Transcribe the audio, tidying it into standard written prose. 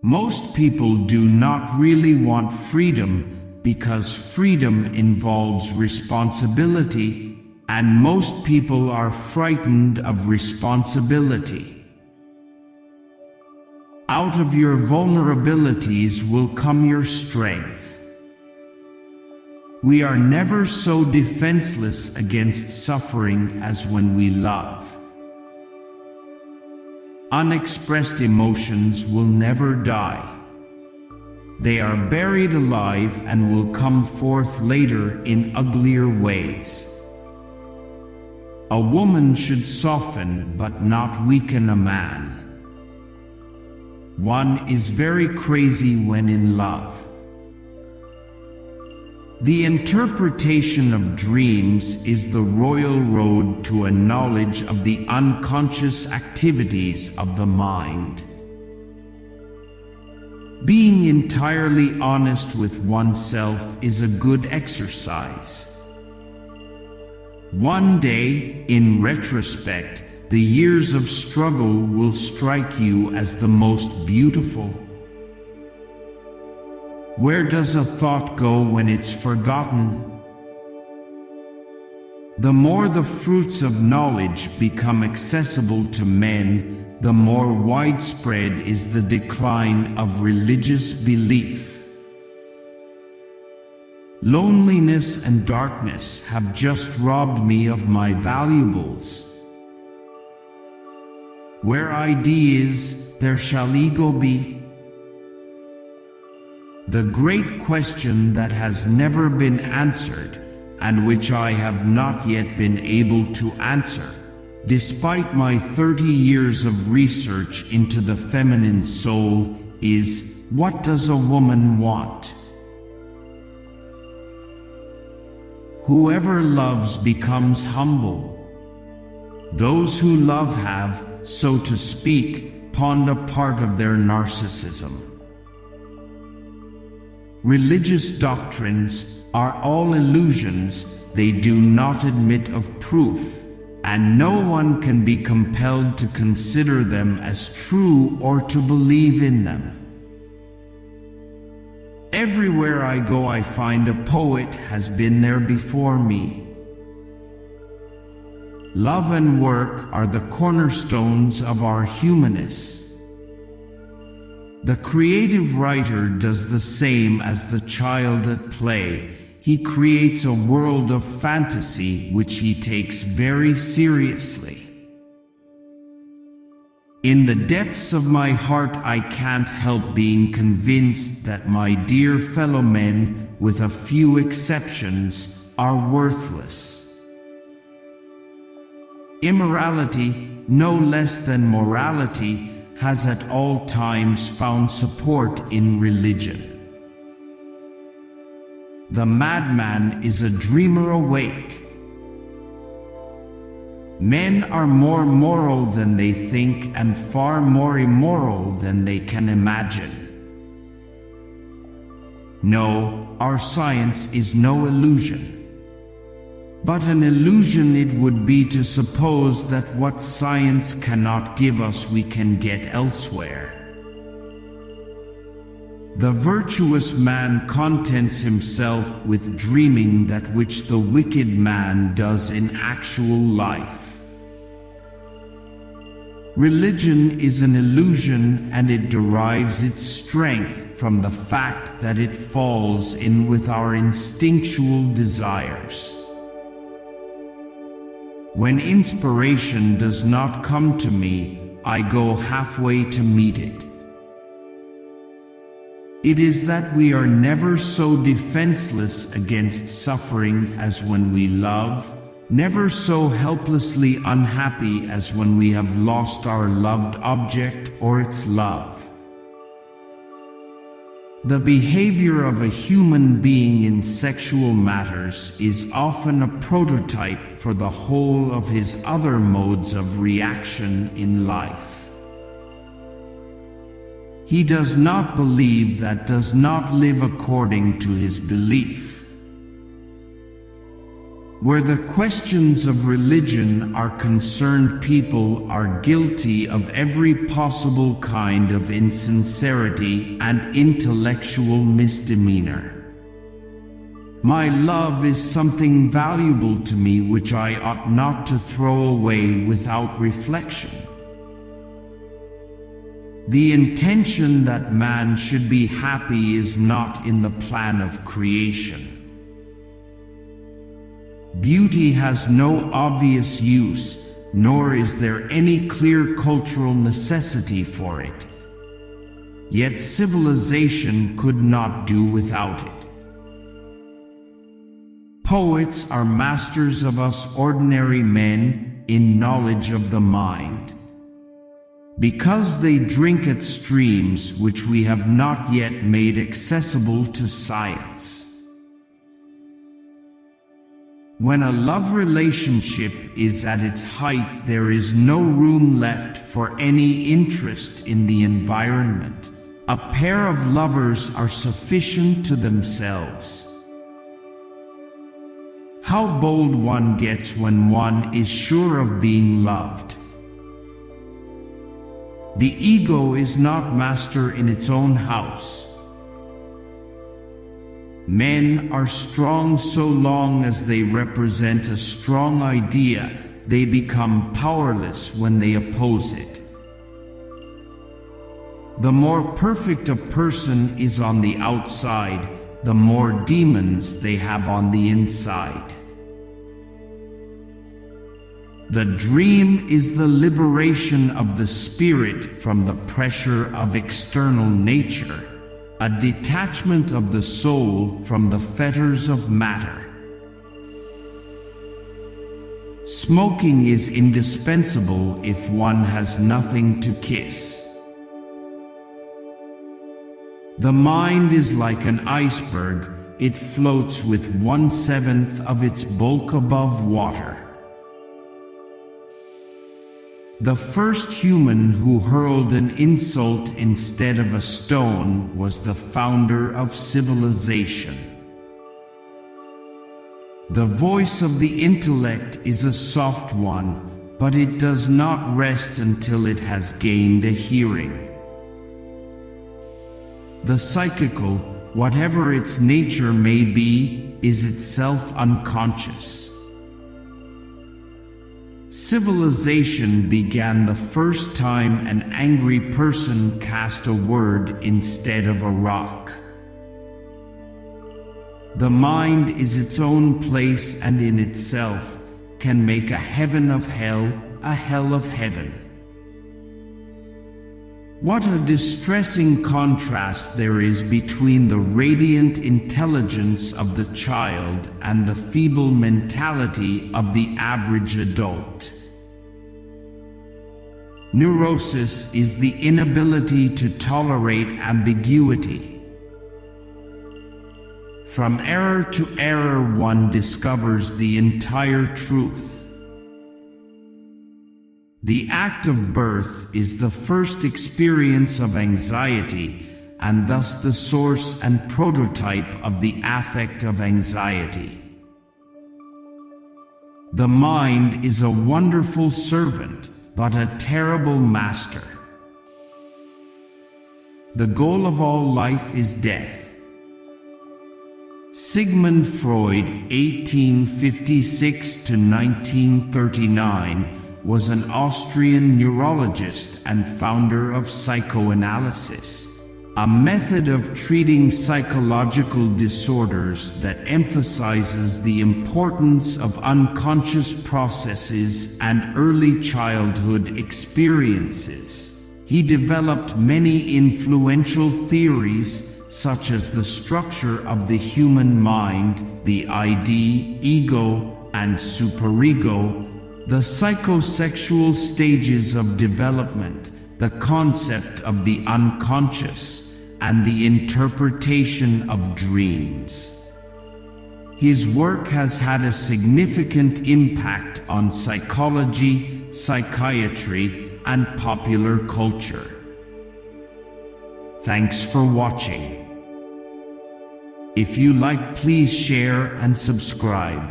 Most people do not really want freedom because freedom involves responsibility, and most people are frightened of responsibility. Out of your vulnerabilities will come your strength. We are never so defenseless against suffering as when we love. Unexpressed emotions will never die. They are buried alive and will come forth later in uglier ways. A woman should soften but not weaken a man. One is very crazy when in love. The interpretation of dreams is the royal road to a knowledge of the unconscious activities of the mind. Being entirely honest with oneself is a good exercise. One day, in retrospect, the years of struggle will strike you as the most beautiful. Where does a thought go when it's forgotten? The more the fruits of knowledge become accessible to men, the more widespread is the decline of religious belief. Loneliness and darkness have just robbed me of my valuables. Where ID is, there shall ego be. The great question that has never been answered, and which I have not yet been able to answer, despite my 30 years of research into the feminine soul, is, what does a woman want? Whoever loves becomes humble. Those who love have, so to speak, pawned a part of their narcissism. Religious doctrines are all illusions, they do not admit of proof, and no one can be compelled to consider them as true or to believe in them. Everywhere I go I find a poet has been there before me. Love and work are the cornerstones of our humanists. The creative writer does the same as the child at play. He creates a world of fantasy which he takes very seriously. In the depths of my heart I can't help being convinced that my dear fellow men, with a few exceptions, are worthless. Immorality, no less than morality, has at all times found support in religion. The madman is a dreamer awake. Men are more moral than they think and far more immoral than they can imagine. No, our science is no illusion. But an illusion it would be to suppose that what science cannot give us we can get elsewhere. The virtuous man contents himself with dreaming that which the wicked man does in actual life. Religion is an illusion, and it derives its strength from the fact that it falls in with our instinctual desires. When inspiration does not come to me, I go halfway to meet it. It is that we are never so defenseless against suffering as when we love, never so helplessly unhappy as when we have lost our loved object or its love. The behavior of a human being in sexual matters is often a prototype for the whole of his other modes of reaction in life. He does not believe that does not live according to his belief. Where the questions of religion are concerned, people are guilty of every possible kind of insincerity and intellectual misdemeanor. My love is something valuable to me which I ought not to throw away without reflection. The intention that man should be happy is not in the plan of creation. Beauty has no obvious use, nor is there any clear cultural necessity for it. Yet civilization could not do without it. Poets are masters of us ordinary men in knowledge of the mind, because they drink at streams which we have not yet made accessible to science. When a love relationship is at its height, there is no room left for any interest in the environment. A pair of lovers are sufficient to themselves. How bold one gets when one is sure of being loved. The ego is not master in its own house. Men are strong so long as they represent a strong idea. They become powerless when they oppose it. The more perfect a person is on the outside, the more demons they have on the inside. The dream is the liberation of the spirit from the pressure of external nature, a detachment of the soul from the fetters of matter. Smoking is indispensable if one has nothing to kiss. The mind is like an iceberg, it floats with 1/7 of its bulk above water. The first human who hurled an insult instead of a stone was the founder of civilization. The voice of the intellect is a soft one, but it does not rest until it has gained a hearing. The psychical, whatever its nature may be, is itself unconscious. Civilization began the first time an angry person cast a word instead of a rock. The mind is its own place and in itself can make a heaven of hell, a hell of heaven. What a distressing contrast there is between the radiant intelligence of the child and the feeble mentality of the average adult. Neurosis is the inability to tolerate ambiguity. From error to error one discovers the entire truth. The act of birth is the first experience of anxiety, and thus the source and prototype of the affect of anxiety. The mind is a wonderful servant, but a terrible master. The goal of all life is death. Sigmund Freud, 1856 to 1939, was an Austrian neurologist and founder of psychoanalysis, a method of treating psychological disorders that emphasizes the importance of unconscious processes and early childhood experiences. He developed many influential theories, such as the structure of the human mind, the ID, ego, and superego, the psychosexual stages of development, the concept of the unconscious, and the interpretation of dreams. His work has had a significant impact on psychology, psychiatry, and popular culture. Thanks for watching. If you like, please share and subscribe.